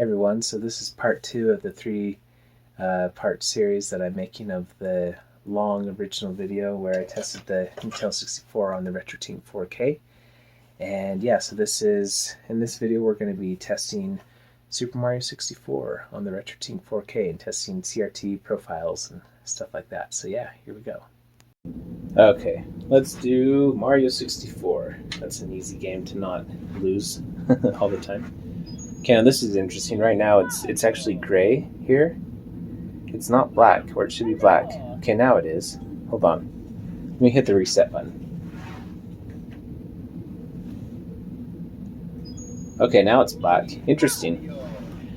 Hey everyone, so this is part 2 of the 3-part series that I'm making of the long original video where I tested the Intel 64 on the RetroTINK 4K. And yeah, so in this video we're going to be testing Super Mario 64 on the RetroTINK 4K and testing CRT profiles and stuff like that. So yeah, here we go. Okay, let's do Mario 64. That's an easy game to not lose all the time. Okay, now this is interesting. Right now it's actually gray here. It's not black, or it should be black. Okay, now it is. Hold on. Let me hit the reset button. Okay, now it's black. Interesting.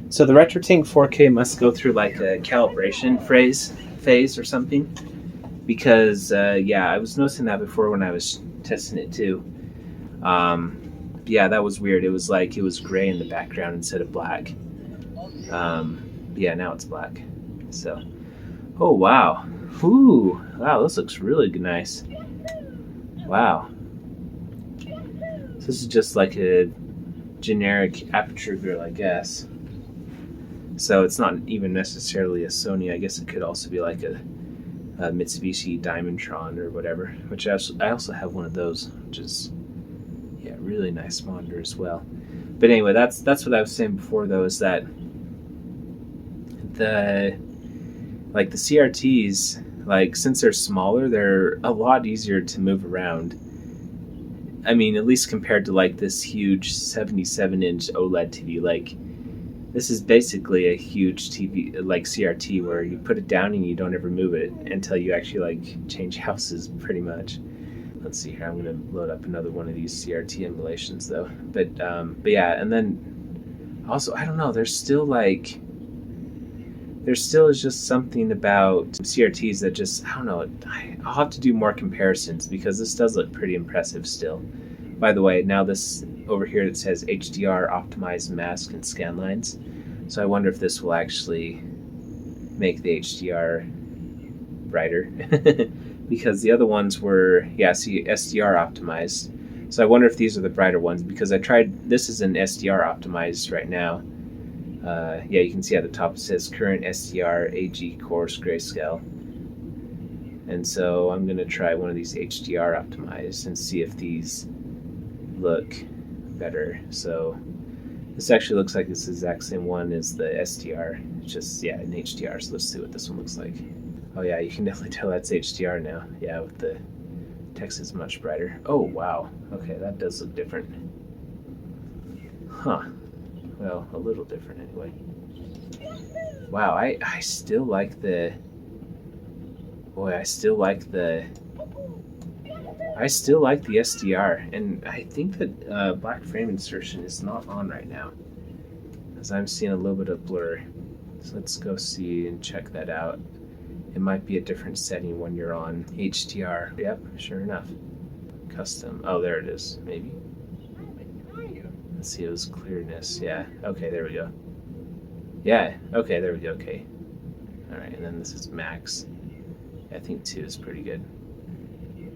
So the RetroTINK 4K must go through like a calibration phase or something. Because, yeah, I was noticing that before when I was testing it too. Yeah, that was weird. It was like it was gray in the background instead of black. Yeah, now it's black. So, oh wow, ooh, wow, this looks really nice. Wow, this is just like a generic aperture grill, I guess. So it's not even necessarily a Sony. I guess it could also be like a Mitsubishi Diamondtron or whatever. Which I also have one of those, which is really nice monitor as well. But anyway, that's what I was saying before though, is that the CRTs, like, since they're smaller, they're a lot easier to move around. I mean, at least compared to like this huge 77-inch OLED TV. Like, this is basically a huge TV, like CRT, where you put it down and you don't ever move it until you actually like change houses, pretty much. Let's see here. I'm going to load up another one of these CRT emulations, though. But yeah, and then also, I don't know. There's still is just something about CRTs that just, I don't know. I'll have to do more comparisons because this does look pretty impressive still. By the way, now this over here that says HDR optimized mask and scan lines. So I wonder if this will actually make the HDR brighter. Because the other ones were, SDR optimized. So I wonder if these are the brighter ones, because I tried, this is an SDR optimized right now. Yeah, you can see at the top it says current SDR AG coarse grayscale. And so I'm going to try one of these HDR optimized and see if these look better. So this actually looks like it's the exact same one as the SDR. It's just, yeah, in HDR. So let's see what this one looks like. Oh yeah, you can definitely tell that's HDR now. Yeah, with the text is much brighter. Oh wow, okay, that does look different. Huh, well, a little different anyway. Wow, I still like the, I still like the SDR, and I think that black frame insertion is not on right now, as I'm seeing a little bit of blur. So let's go see and check that out. It might be a different setting when you're on HDR. Yep, sure enough. Custom. Oh, there it is. Maybe. Let's see. It was clearness. Yeah. Okay, there we go. Yeah. Okay, there we go. Okay. All right, and then this is max. I think 2 is pretty good. You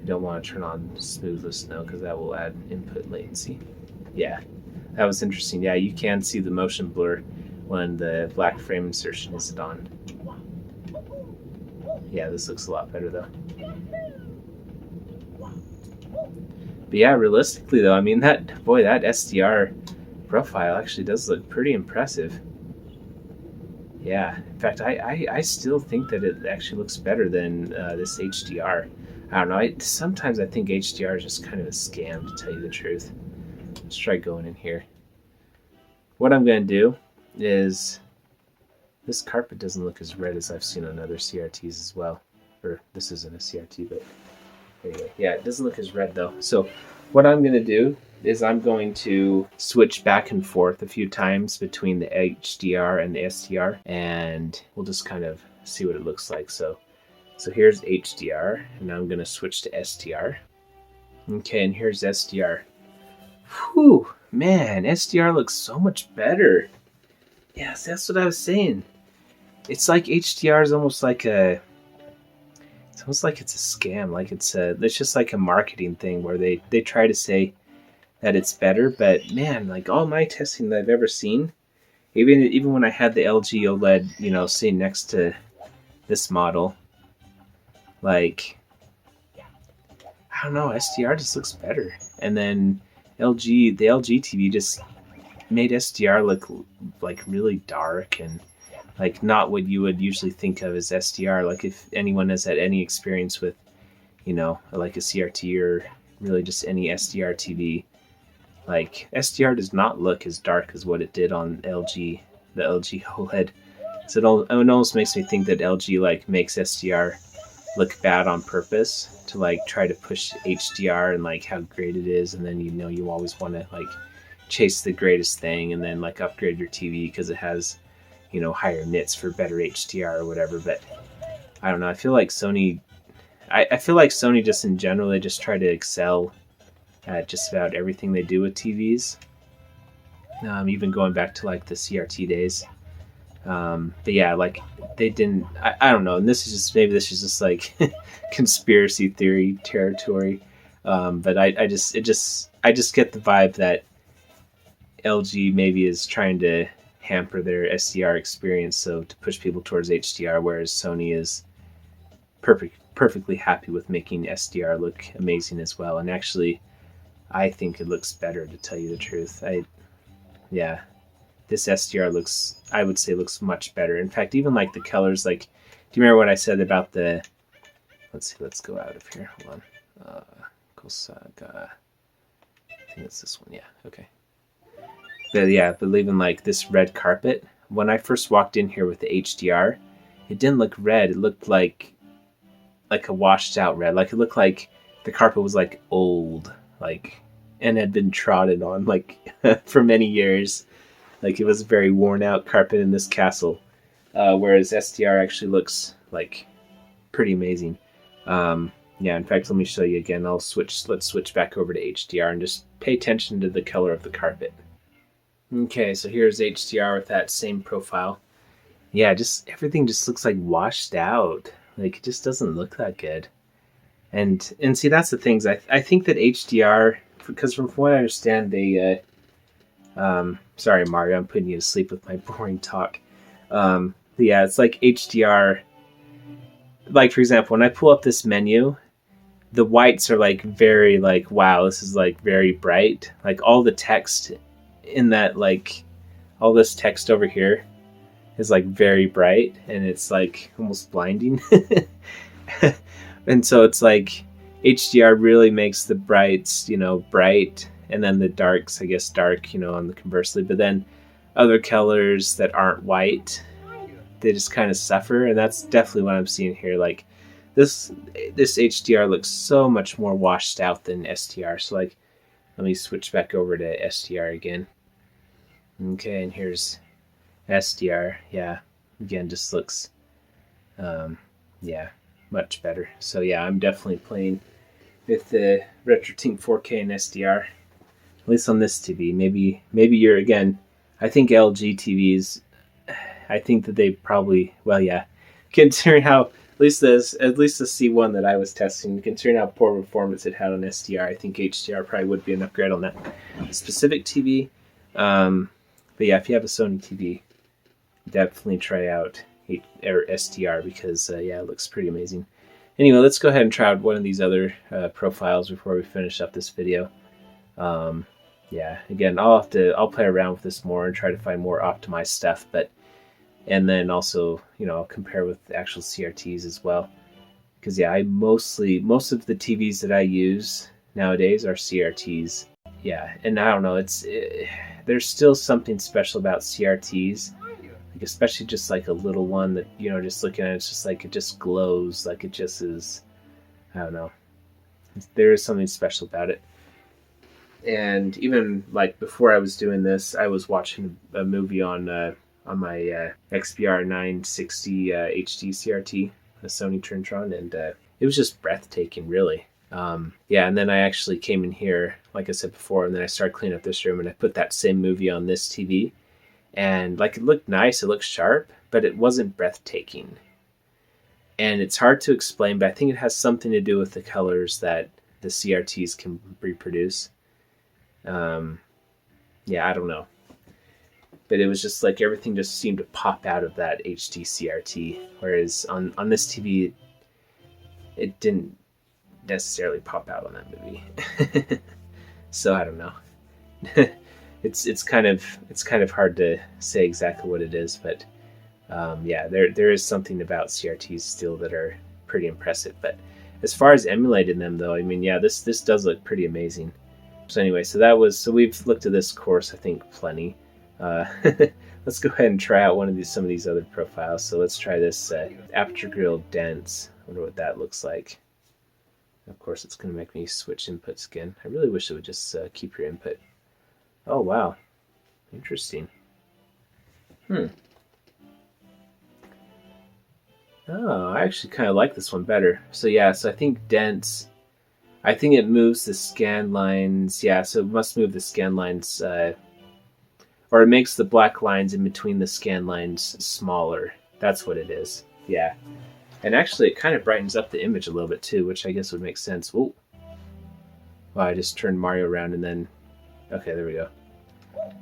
don't want to turn on smoothness though, because that will add input latency. Yeah, that was interesting. Yeah, you can see the motion blur when the black frame insertion isn't on. Yeah, this looks a lot better though. But yeah, realistically though, I mean, that SDR profile actually does look pretty impressive. Yeah, in fact, I still think that it actually looks better than this HDR. I don't know, sometimes I think HDR is just kind of a scam, to tell you the truth. Let's try going in here. What I'm going to do is, this carpet doesn't look as red as I've seen on other CRTs as well. Or this isn't a CRT, but anyway. Yeah, it doesn't look as red though. So what I'm going to do is I'm going to switch back and forth a few times between the HDR and the SDR, and we'll just kind of see what it looks like. So here's HDR, and now I'm going to switch to SDR. Okay, and here's SDR. Whew, man, SDR looks so much better. Yes, that's what I was saying. It's like HDR is almost like it's a scam. Like it's just like a marketing thing where they try to say that it's better, but man, like all my testing that I've ever seen, Even when I had the LG OLED, you know, sitting next to this model, like, I don't know, SDR just looks better. And then the LG TV just made SDR look like really dark and like not what you would usually think of as SDR. Like if anyone has had any experience with, you know, like a CRT or really just any SDR TV, like SDR does not look as dark as what it did on the LG OLED. So it almost makes me think that LG like makes SDR look bad on purpose to like try to push HDR and like how great it is, and then you know you always want to like chase the greatest thing and then like upgrade your TV because it has, you know, higher nits for better HDR or whatever. But I don't know. I feel like Sony just in general, they just try to excel at just about everything they do with TVs. Even going back to like the CRT days. But yeah, like they didn't. I don't know. And this is just like conspiracy theory territory. But I just get the vibe that LG maybe is trying to hamper their SDR experience, so to push people towards HDR, whereas Sony is perfectly happy with making SDR look amazing as well. And actually, I think it looks better, to tell you the truth. This SDR looks, I would say, looks much better. In fact, even like the colors, like, do you remember what I said about the, let's see, let's go out of here, hold on. Kosaga, I think it's this one, yeah, okay. But even like this red carpet, when I first walked in here with the HDR, it didn't look red, it looked like a washed out red. Like it looked like the carpet was like old, like, and had been trodden on like for many years. Like it was a very worn out carpet in this castle. Whereas SDR actually looks like pretty amazing. In fact, let me show you again. Let's switch back over to HDR and just pay attention to the color of the carpet. Okay, so here's HDR with that same profile. Yeah, just everything just looks like washed out. Like it just doesn't look that good. And see, that's the things. I think that HDR, because from what I understand, they sorry Mario, I'm putting you to sleep with my boring talk. Yeah, it's like HDR. Like for example, when I pull up this menu, the whites are like very like, wow, this is like very bright. Like all the text in that, like all this text over here is like very bright and it's like almost blinding. And so it's like HDR really makes the brights, you know, bright, and then the darks, I guess, dark, you know, on the conversely. But then other colors that aren't white, they just kind of suffer, and that's definitely what I'm seeing here. Like this HDR looks so much more washed out than SDR. So like, let me switch back over to SDR again. Okay, and here's SDR. Yeah, again, just looks, much better. So yeah, I'm definitely playing with the RetroTINK 4K and SDR, at least on this TV. Maybe you're, again, I think LG TVs, I think that they probably, well, yeah, considering how, at least the C1 that I was testing, considering how poor performance it had on SDR, I think HDR probably would be an upgrade on that specific TV. But yeah, if you have a Sony TV, definitely try out SDR because it looks pretty amazing. Anyway, let's go ahead and try out one of these other profiles before we finish up this video. Again, I'll play around with this more and try to find more optimized stuff, and then also, you know, I'll compare with the actual CRTs as well. Because yeah, most of the TVs that I use nowadays are CRTs. Yeah, and I don't know, there's still something special about CRTs. Like especially just like a little one that, you know, just looking at it, it's just like it just glows, like it just is, I don't know. There is something special about it. And even like before I was doing this, I was watching a movie on my XBR 960 HD CRT, a Sony Trintron, and it was just breathtaking, really. And then I actually came in here, like I said before, and then I started cleaning up this room, and I put that same movie on this TV. And like it looked nice, it looked sharp, but it wasn't breathtaking. And it's hard to explain, but I think it has something to do with the colors that the CRTs can reproduce. I don't know. but it was just like everything just seemed to pop out of that HD CRT, whereas on this TV, it didn't necessarily pop out on that movie. So I don't know. It's kind of hard to say exactly what it is, but yeah, there is something about CRTs still that are pretty impressive. But as far as emulating them, though, I mean, yeah, this does look pretty amazing. So anyway, so we've looked at this course, I think, plenty. Let's go ahead and try out some of these other profiles. So let's try this aperture grill dense. I wonder what that looks like. Of course, it's going to make me switch inputs again. I really wish it would just keep your input. Oh, wow. Interesting. Oh, I actually kind of like this one better. So yeah, so I think dense, I think it moves the scan lines. Yeah, so it must move the scan lines, or it makes the black lines in between the scan lines smaller. That's what it is. Yeah. And actually, it kind of brightens up the image a little bit too, which I guess would make sense. Whoa. Wow, I just turned Mario around and then... Okay, there we go.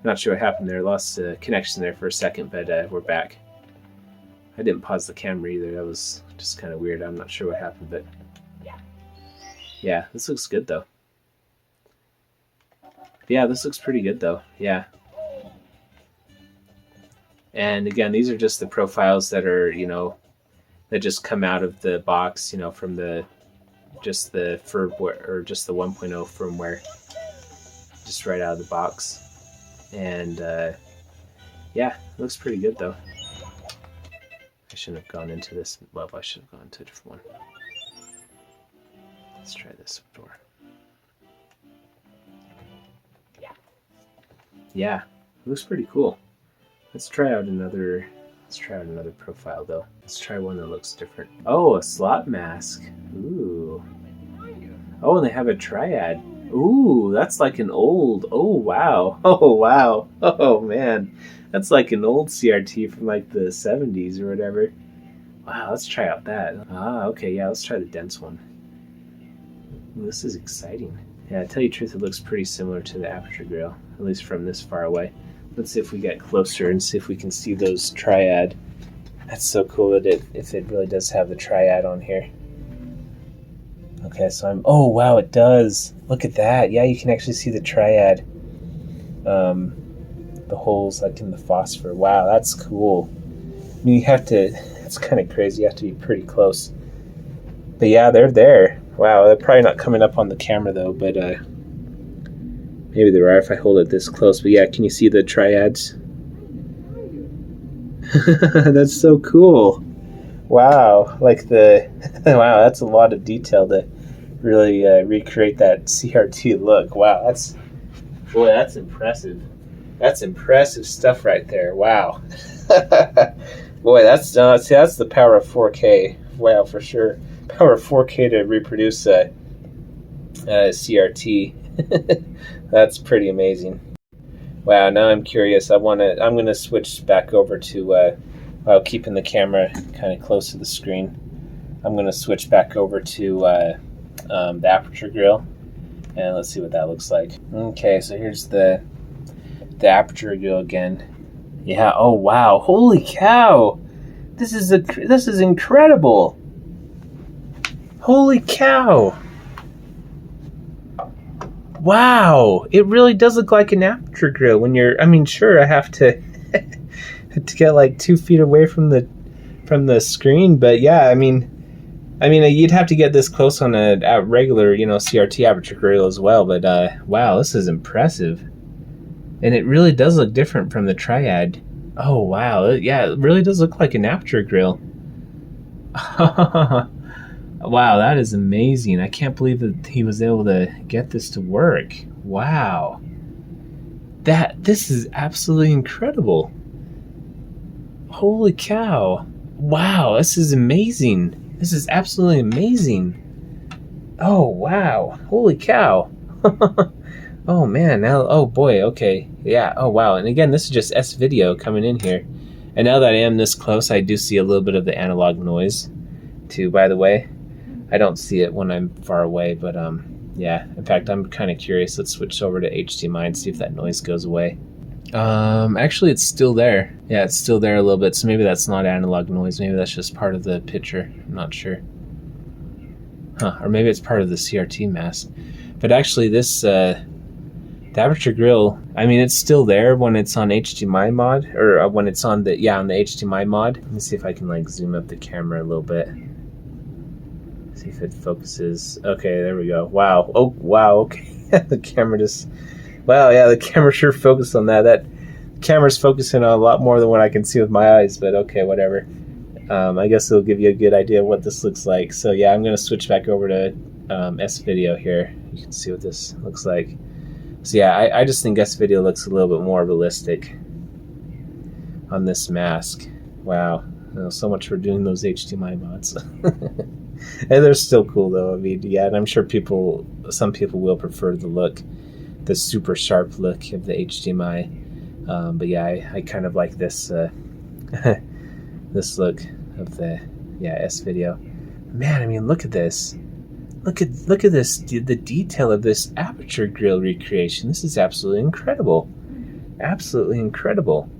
Not sure what happened there. Lost connection there for a second, but we're back. I didn't pause the camera either. That was just kind of weird. I'm not sure what happened, but... Yeah, this looks good though. Yeah, this looks pretty good though. Yeah. And again, these are just the profiles that are, you know, that just come out of the box, you know, from just the firmware, or just the 1.0 firmware, just right out of the box. And yeah, it looks pretty good though. I shouldn't have gone into this level. I should have gone to a different one. Let's try this door. Yeah, it looks pretty cool. Let's try out another profile though. Let's try one that looks different. Oh, a slot mask. Ooh. Oh, and they have a triad. Ooh, that's like an old. Oh wow. Oh wow. Oh man, that's like an old CRT from like the 70s or whatever. Wow, let's try out that. Ah, okay, yeah, let's try the dense one. Ooh, this is exciting. Yeah, to tell you the truth, it looks pretty similar to the aperture grill, at least from this far away. Let's see if we get closer and see if we can see those triad. That's so cool that if it really does have the triad on here. Okay, so oh wow, it does. Look at that. Yeah, you can actually see the triad. The holes like in the phosphor. Wow, that's cool. I mean, it's kind of crazy. You have to be pretty close. But yeah, they're there. Wow, they're probably not coming up on the camera though, but maybe they are if I hold it this close. But yeah, can you see the triads? That's so cool. Wow, like wow, that's a lot of detail to really recreate that CRT look. Wow, that's impressive. That's impressive stuff right there. Wow. Boy, that's the power of 4K. Wow, for sure. Power of 4K to reproduce a CRT. That's pretty amazing. Wow, now I'm curious. I'm going to switch back over to, while keeping the camera kind of close to the screen, I'm going to switch back over to the aperture grill, and let's see what that looks like. Okay, so here's the aperture grill again. Yeah, oh wow, holy cow! This is incredible! Holy cow! Wow, it really does look like an aperture grill when you're. I mean, sure, I have to get like 2 feet away from the screen, but yeah, I mean, you'd have to get this close on a regular, CRT aperture grill as well. But wow, this is impressive, and it really does look different from the triad. Oh wow, yeah, it really does look like an aperture grill. Wow, that is amazing. I can't believe that he was able to get this to work. Wow. This is absolutely incredible. Holy cow. Wow, this is amazing. This is absolutely amazing. Oh, wow. Holy cow. Oh, man. Now, oh, boy. Okay. Yeah. Oh, wow. And again, this is just S-Video coming in here. And now that I am this close, I do see a little bit of the analog noise, too, by the way. I don't see it when I'm far away, but yeah. In fact, I'm kind of curious. Let's switch over to HDMI and see if that noise goes away. Actually, it's still there. Yeah, it's still there a little bit. So maybe that's not analog noise. Maybe that's just part of the picture. I'm not sure. Huh? Or maybe it's part of the CRT mask. But actually, this the aperture grill. I mean, it's still there when it's on HDMI mod, or when it's on the on the HDMI mod. Let me see if I can like zoom up the camera a little bit. See if it focuses. Okay, there we go. Wow. Oh, wow. Okay, the camera just. Wow, yeah, the camera sure focused on that. That camera's focusing on a lot more than what I can see with my eyes, but okay, whatever. I guess it'll give you a good idea of what this looks like. So yeah, I'm going to switch back over to S-Video here. You can see what this looks like. So yeah, I just think S-Video looks a little bit more realistic on this mask. Wow, so much for doing those HDMI mods. And they're still cool though. I mean, yeah, and I'm sure some people will prefer the super sharp look of the HDMI. But yeah, I kind of like this this look of the S-Video. Man, I mean, look at this. Look at this, the detail of this aperture grill recreation. This is absolutely incredible. Absolutely incredible.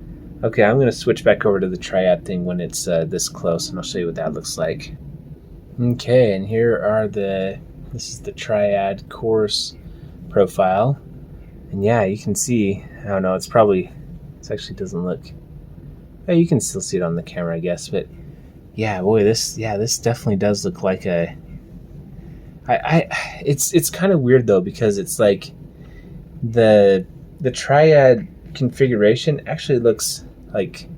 Okay, I'm going to switch back over to the triad thing when it's this close, and I'll show you what that looks like. Okay, and here are this is the triad course profile. And yeah, you can see, I don't know, it actually doesn't look, well, you can still see it on the camera, I guess, but yeah, boy, this definitely does look like it's kind of weird though, because it's like the triad configuration actually looks like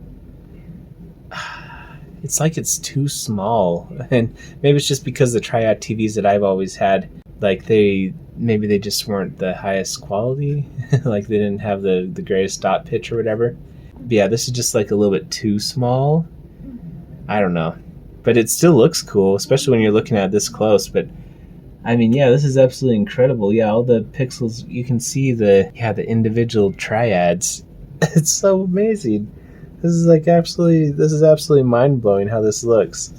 it's too small, and maybe it's just because the triad TVs that I've always had, like maybe they just weren't the highest quality, like they didn't have the greatest dot pitch or whatever. But yeah, this is just like a little bit too small. I don't know, but it still looks cool, especially when you're looking at it this close. But I mean, yeah, this is absolutely incredible. Yeah, all the pixels, you can see the individual triads. It's so amazing. This is absolutely mind-blowing how this looks.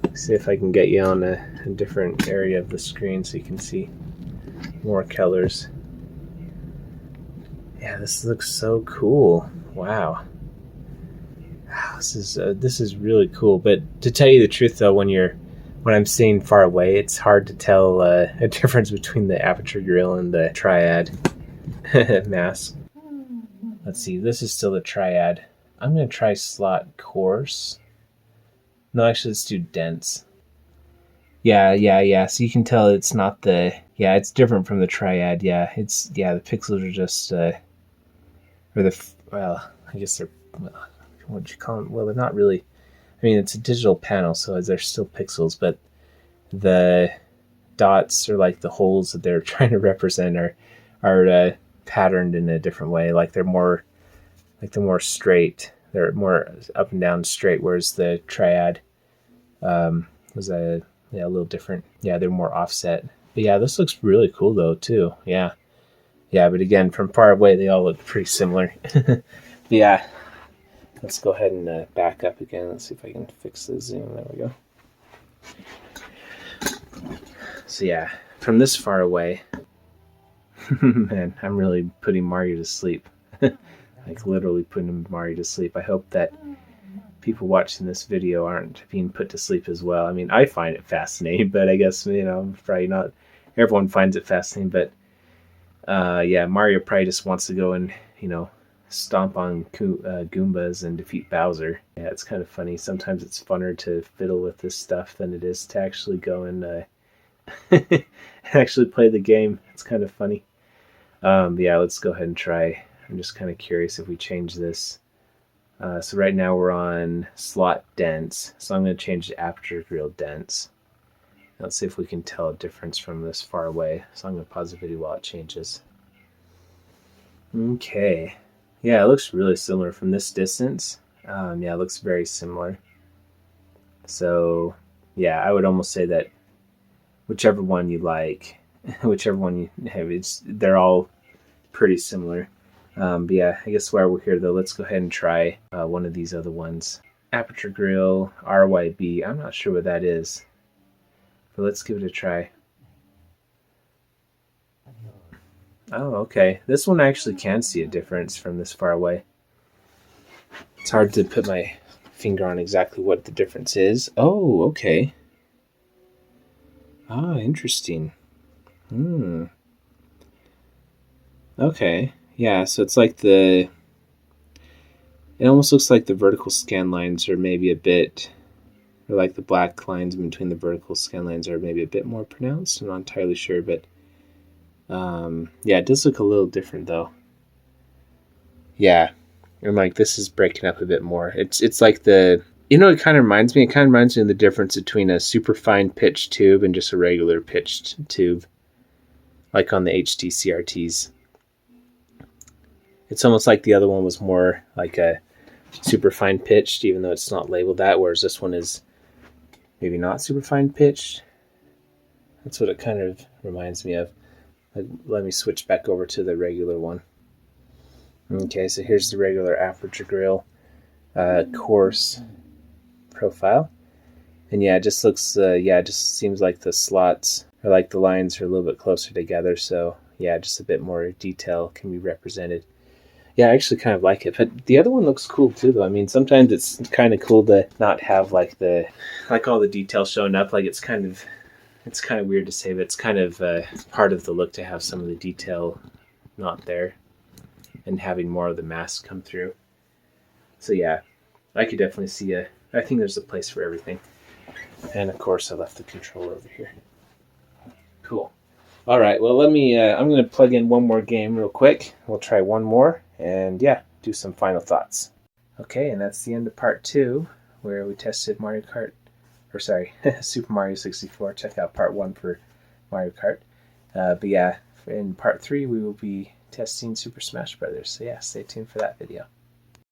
Let's see if I can get you on a different area of the screen so you can see more colors. Yeah, this looks so cool. Wow. This is really cool. But to tell you the truth though, when I'm staying far away, it's hard to tell a difference between the aperture grill and the triad mask. Let's see, this is still the triad. I'm going to try slot coarse. No, actually, let's do dense. Yeah. So you can tell it's not it's different from the triad. Yeah, the pixels are just, I guess they're, what would you call them? Well, they're not really, I mean, it's a digital panel, so they're still pixels, but the dots are like the holes that they're trying to represent are patterned in a different way. Like they're more straight. They're more up and down straight, whereas the triad was a little different. Yeah, they're more offset. But yeah, this looks really cool though too. Yeah. But again, from far away, they all look pretty similar. But yeah, let's go ahead and back up again. Let's see if I can fix the zoom. There we go. So yeah, from this far away, man, I'm really putting Mario to sleep. Like literally putting Mario to sleep. I hope that people watching this video aren't being put to sleep as well. I mean, I find it fascinating, but I guess, probably not everyone finds it fascinating. But Mario probably just wants to go and, stomp on Goombas and defeat Bowser. Yeah, it's kind of funny. Sometimes it's funner to fiddle with this stuff than it is to actually go and actually play the game. It's kind of funny. Let's go ahead and try. I'm just kind of curious if we change this. So right now we're on slot dense. So I'm going to change the aperture grill dense. Let's see if we can tell a difference from this far away. So I'm going to pause the video while it changes. Okay. Yeah, it looks really similar from this distance. It looks very similar. So yeah, I would almost say that whichever one you like, whichever one you have, they're all pretty similar. I guess while we're here though, let's go ahead and try one of these other ones. Aperture grill RYB. I'm not sure what that is, but let's give it a try. Oh, okay. This one I actually can see a difference from this far away. It's hard to put my finger on exactly what the difference is. Oh, okay. Ah, interesting. Okay. Yeah, so it's like it almost looks like the vertical scan lines are maybe a bit, or like the black lines in between the vertical scan lines are maybe a bit more pronounced. I'm not entirely sure, but yeah, it does look a little different though. Yeah, and like this is breaking up a bit more. It's like it kind of reminds me. It kind of reminds me of the difference between a super fine pitched tube and just a regular pitched tube, like on the HD CRTs. It's almost like the other one was more like a super fine pitched, even though it's not labeled that, whereas this one is maybe not super fine pitched. That's what it kind of reminds me of. Let me switch back over to the regular one. Okay, so here's the regular aperture grill coarse profile. And yeah, it just looks, it just seems like the slots, or like the lines are a little bit closer together. So yeah, just a bit more detail can be represented. Yeah, I actually kind of like it. But the other one looks cool too, though. I mean, sometimes it's kind of cool to not have like all the details showing up. Like it's kind of weird to say, but it's kind of part of the look to have some of the detail not there and having more of the mask come through. So yeah, I could definitely see I think there's a place for everything. And of course, I left the controller over here. Cool. All right, well, I'm going to plug in one more game real quick. We'll try one more and yeah, do some final thoughts. Okay, and that's the end of part 2, where we tested Super Mario 64. Check out part 1 for Mario Kart. But yeah, in part 3, we will be testing Super Smash Brothers. So yeah, stay tuned for that video.